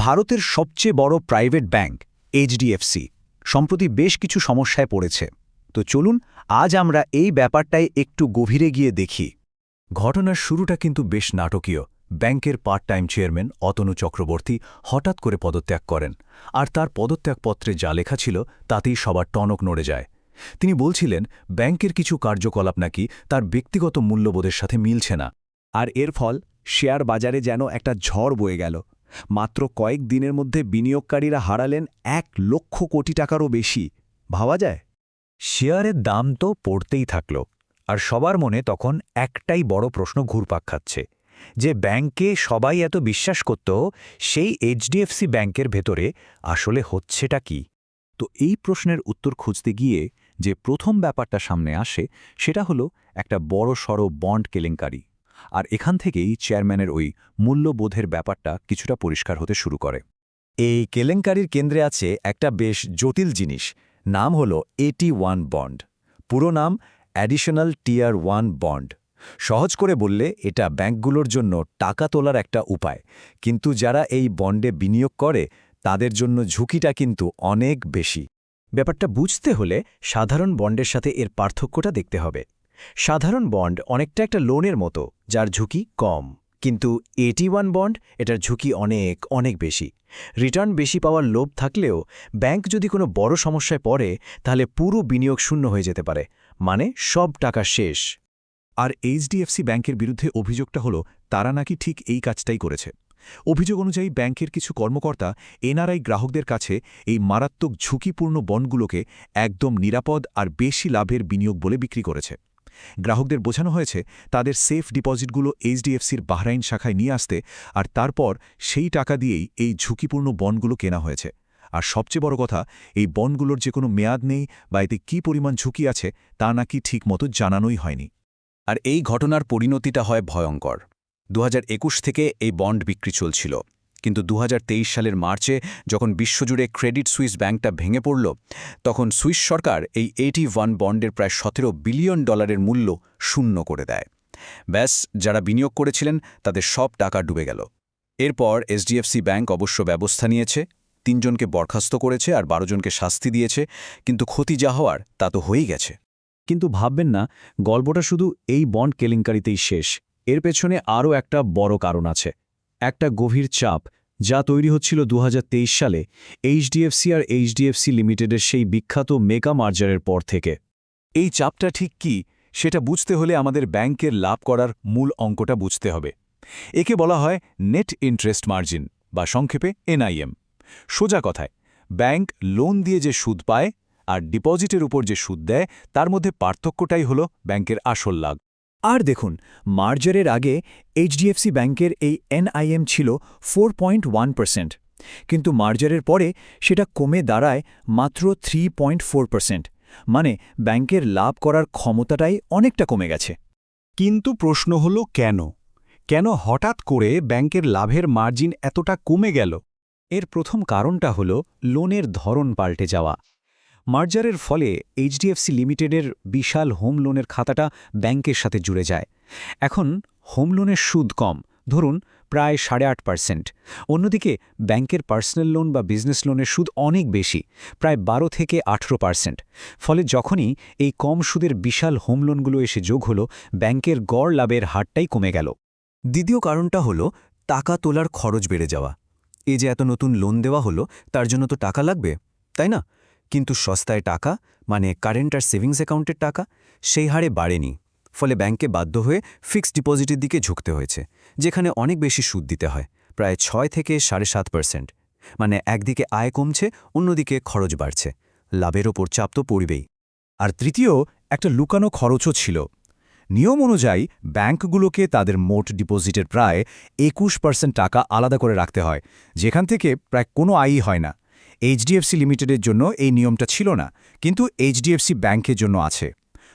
ভারতের সবচেয়ে বড় প্রাইভেট ব্যাংক এইচডিএফসি সম্প্রতি বেশ কিছু সমস্যায় পড়েছে। তো চলুন আজ আমরা এই ব্যাপারটাই একটু গভীরে গিয়ে দেখি। ঘটনার শুরুটা কিন্তু বেশ নাটকীয়। ব্যাংকের part time chairman Atanu Chakraborty হঠাৎ করে পদত্যাগ করেন, আর তার পদত্যাগপত্রে যা লেখা ছিল তাতেই সবার টনক নড়ে যায়। তিনি বলছিলেন ব্যাংকের কিছু কার্যকলাপ নাকি তার ব্যক্তিগত মূল্যবোধের সাথে মিলছে না। আর এর ফল শেয়ার বাজারে যেন একটা ঝড় বয়ে গেল। মাত্র কয়েক দিনের মধ্যে বিনিয়োগকারীরা হারালেন 1,00,000 কোটি টাকারও বেশি। ভাবা যায়? শেয়ারের দাম তো পড়তেই থাকল, আর সবার মনে তখন একটাই বড় প্রশ্ন ঘুরপাক খাচ্ছে, যে ব্যাংকে সবাই এত বিশ্বাস করত, সেই এইচডিএফসি ব্যাংকের ভেতরে আসলে হচ্ছেটা কি? তো এই প্রশ্নের উত্তর খুঁজতে গিয়ে যে প্রথম ব্যাপারটা সামনে আসে সেটা হলো একটা বড়সড় বন্ড কেলেঙ্কারি। আর এখান থেকেই চেয়ারম্যানের ওই মূল্যবোধের ব্যাপারটা কিছুটা পরিষ্কার হতে শুরু করে। এই কেলেঙ্কারির কেন্দ্রে আছে একটা বেশ জটিল জিনিস, নাম হল AT1 বন্ড। পুরো নাম অ্যাডিশনাল টিয়ার 1 বন্ড। সহজ করে বললে এটা ব্যাংকগুলোর জন্য টাকা তোলার একটা উপায়, কিন্তু যারা এই বন্ডে বিনিয়োগ করে তাদের জন্য ঝুঁকিটা কিন্তু অনেক বেশি। ব্যাপারটা বুঝতে হলে সাধারণ বন্ডের সাথে এর পার্থক্যটা দেখতে হবে। সাধারণ বন্ড অনেকটা একটা লোনের মতো, যার ঝুঁকি কম, কিন্তু AT1 বন্ড এটার ঝুঁকি অনেক অনেক বেশি। রিটার্ন বেশি পাওয়ার লোভ থাকলেও ব্যাংক যদি কোনো বড় সমস্যায় পড়ে তাহলে পুরো বিনিয়োগ শূন্য হয়ে যেতে পারে, মানে সব টাকা শেষ। আর এইচডিএফসি ব্যাংকের বিরুদ্ধে অভিযোগটা হলো তারা নাকি ঠিক এই কাজটাই করেছে। অভিযোগ অনুযায়ী ব্যাংকের কিছু কর্মকর্তা এনআরআই গ্রাহকদের কাছে এই মারাত্মক ঝুঁকিপূর্ণ বন্ডগুলোকে একদম নিরাপদ আর বেশি লাভের বিনিয়োগ বলে বিক্রি করেছে। গ্রাহকদের বোঝানো হয়েছে তাদের সেফ ডিপোজিটগুলো এইচডিএফসির বাহরাইন শাখায় নিয়ে আসতে, আর তারপর সেই টাকা দিয়েই এই ঝুঁকিপূর্ণ বন্ডগুলো কেনা হয়েছে। আর সবচেয়ে বড় কথা, এই বন্ডগুলোর যে কোনো মেয়াদ নেই বা এতে কী পরিমাণ ঝুঁকি আছে তা নাকি ঠিকমতো জানানোই হয়নি। আর এই ঘটনার পরিণতিটা হয় ভয়ঙ্কর। 2021 থেকে এই বন্ড বিক্রি চলছিল, কিন্তু 2023 সালের মার্চে যখন বিশ্বজুড়ে ক্রেডিট সুইস ব্যাংকটা ভেঙে পড়ল, তখন সুইস সরকার এই AT1 বন্ডের প্রায় $17 বিলিয়ন মূল্য শূন্য করে দেয়। ব্যাস, যারা বিনিয়োগ করেছিলেন তাদের সব টাকা ডুবে গেল। এরপর এইচডিএফসি ব্যাংক অবশ্য ব্যবস্থা নিয়েছে, 3 জনকে বরখাস্ত করেছে আর 12 জনকে শাস্তি দিয়েছে, কিন্তু ক্ষতি যা হওয়ার তা তো হয়েই গেছে। কিন্তু ভাববেন না গল্পটা শুধু এই বন্ড কেলেঙ্কারিতেই শেষ। এর পেছনে আরও একটা বড় কারণ আছে, একটা গভীর চাপ যা তৈরি হচ্ছিল 2023 সালে এইচডিএফসি আর এইচডিএফসি লিমিটেডের সেই বিখ্যাত মেগা মার্জারের পর থেকে। এই চাপটা ঠিক কি সেটা বুঝতে হলে আমাদের ব্যাংকের লাভ করার মূল অঙ্কটা বুঝতে হবে। একে বলা হয় নেট ইন্টারেস্ট মার্জিন, বা সংক্ষেপে NIM। সোজা কথায়, ব্যাংক লোন দিয়ে যে সুদ পায় আর ডিপোজিটের উপর যে সুদ দেয়, তার মধ্যে পার্থক্যটাই হলো ব্যাংকের আসল লাভ। আর দেখুন, মার্জারের আগে এইচডিএফসি ব্যাংকের এই NIM ছিল 4.1%, কিন্তু মার্জারের পরে সেটা কমে দাঁড়ায় মাত্র 3.4%। মানে ব্যাংকের লাভ করার ক্ষমতাটাই অনেকটা কমে গেছে। কিন্তু প্রশ্ন হলো কেন হঠাৎ করে ব্যাংকের লাভের মার্জিন এতটা কমে গেল? এর প্রথম কারণটা হলো লোনের ধরন পাল্টে যাওয়া। মার্জারের ফলে এইচডিএফসি লিমিটেডের বিশাল হোম লোনের খাতাটা ব্যাংকের সাথে জুড়ে যায়। এখন হোম লোনের সুদ কম, ধরুন প্রায় 8.5%। অন্যদিকে ব্যাংকের পার্সোনাল লোন বা বিজনেস লোনের সুদ অনেক বেশি, প্রায় 12 থেকে 18%। ফলে যখনই এই কম সুদের বিশাল হোম লোনগুলো এসে যোগ হলো, ব্যাংকের গড় লাভের হারটাই কমে গেল। দ্বিতীয় কারণটা হলো টাকা তোলার খরচ বেড়ে যাওয়া। এই যে এত নতুন লোন দেওয়া হলো, তার জন্য তো টাকা লাগবে, তাই না? কিন্তু সস্তায় টাকা, মানে কারেন্ট আর সেভিংস অ্যাকাউন্টের টাকা, সেই হারে বাড়েনি। ফলে ব্যাংকে বাধ্য হয়ে ফিক্সড ডিপোজিটের দিকে ঝুঁকতে হয়েছে, যেখানে অনেক বেশি সুদ দিতে হয়, প্রায় 6 থেকে 7.5%। মানে একদিকে আয় কমছে, অন্যদিকে খরচ বাড়ছে, লাভের ওপর চাপ তো পড়বেই। আর তৃতীয় একটা লুকানো খরচও ছিল। নিয়ম অনুযায়ী ব্যাংকগুলোকে তাদের মোট ডিপোজিটের প্রায় 21% টাকা আলাদা করে রাখতে হয়, যেখান থেকে প্রায় কোনো আয়ই হয় না। এইচডিএফসি লিমিটেডের জন্য এই নিয়মটা ছিল না, কিন্তু এইচডিএফসি ব্যাংকের জন্য আছে।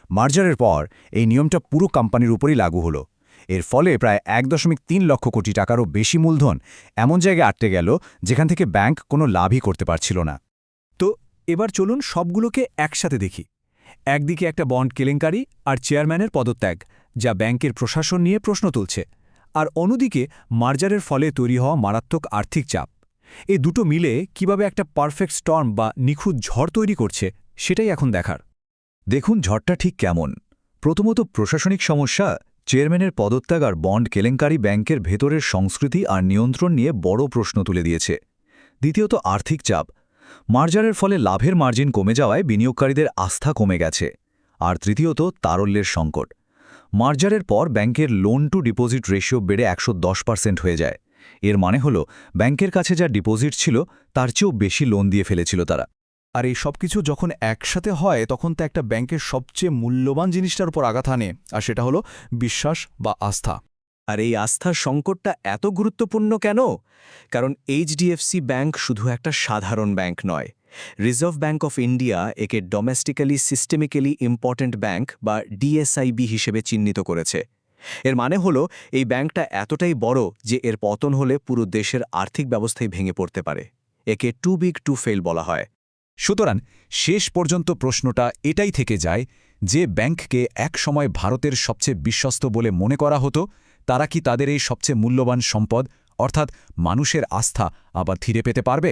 মার্জারের পর এই নিয়মটা পুরো কোম্পানির উপরই লাগু হলো। এর ফলে প্রায় 1.3 লক্ষ কোটি টাকারও বেশি মূলধন এমন জায়গায় আটকে গেল যেখান থেকে ব্যাংক কোনো লাভই করতে পারছিল না। তো এবার চলুন সবগুলোকে একসাথে দেখি। একদিকে একটা বন্ড কেলেঙ্কারি আর চেয়ারম্যানের পদত্যাগ, যা ব্যাংকের প্রশাসন নিয়ে প্রশ্ন তুলছে, আর অন্যদিকে মার্জারের ফলে তৈরি হওয়া মারাত্মক আর্থিক চাপ। এই দুটো মিলে কিভাবে একটা পারফেক্ট স্টর্ম বা নিখুঁত ঝড় তৈরি করছে সেটাই এখন দেখার। দেখুন ঝড়টা ঠিক কেমন। প্রথমত প্রশাসনিক সমস্যা, চেয়ারম্যানের পদত্যাগ আর বন্ড কেলেঙ্কারি ব্যাংকের ভেতরের সংস্কৃতি আর নিয়ন্ত্রণ নিয়ে বড় প্রশ্ন তুলে দিয়েছে। দ্বিতীয়ত আর্থিক চাপ, মার্জারের ফলে লাভের মার্জিন কমে যাওয়ায় বিনিয়োগকারীদের আস্থা কমে গেছে। আর তৃতীয়ত তারল্যের সংকট, মার্জারের পর ব্যাংকের লোন টু ডিপোজিট রেশিও বেড়ে 110% হয়ে যায়। এর মানে হলো ব্যাংকের কাছে যা ডিপোজিট ছিল তার চেয়েও বেশি লোন দিয়ে ফেলেছিল তারা। আর এই সব কিছু যখন একসাথে হয় তখন তা একটা ব্যাংকের সবচেয়ে মূল্যবান জিনিসটার উপর আঘাত আনে, আর সেটা হলো বিশ্বাস বা আস্থা। আর এই আস্থার সংকটটা এত গুরুত্বপূর্ণ কেন? কারণ এইচডিএফসি ব্যাংক শুধু একটা সাধারণ ব্যাংক নয়। রিজার্ভ ব্যাংক অফ ইন্ডিয়া একে ডোমেস্টিক্যালি সিস্টেমিক্যালি ইম্পর্ট্যান্ট ব্যাংক বা ডিএসআইবি হিসেবে চিহ্নিত করেছে। এর মানে হলো এই ব্যাংকটা এতটাই বড় যে এর পতন হলে পুরো দেশের আর্থিক ব্যবস্থাই ভেঙে পড়তে পারে। একে টু বিগ টু ফেল বলা হয়। সুতরাং শেষ পর্যন্ত প্রশ্নটা এটাই থেকে যায়, যে ব্যাংককে একসময় ভারতের সবচেয়ে বিশ্বস্ত বলে মনে করা হতো, তারা কি তাদের এই সবচেয়ে মূল্যবান সম্পদ অর্থাৎ মানুষের আস্থা আবার ফিরে পেতে পারবে?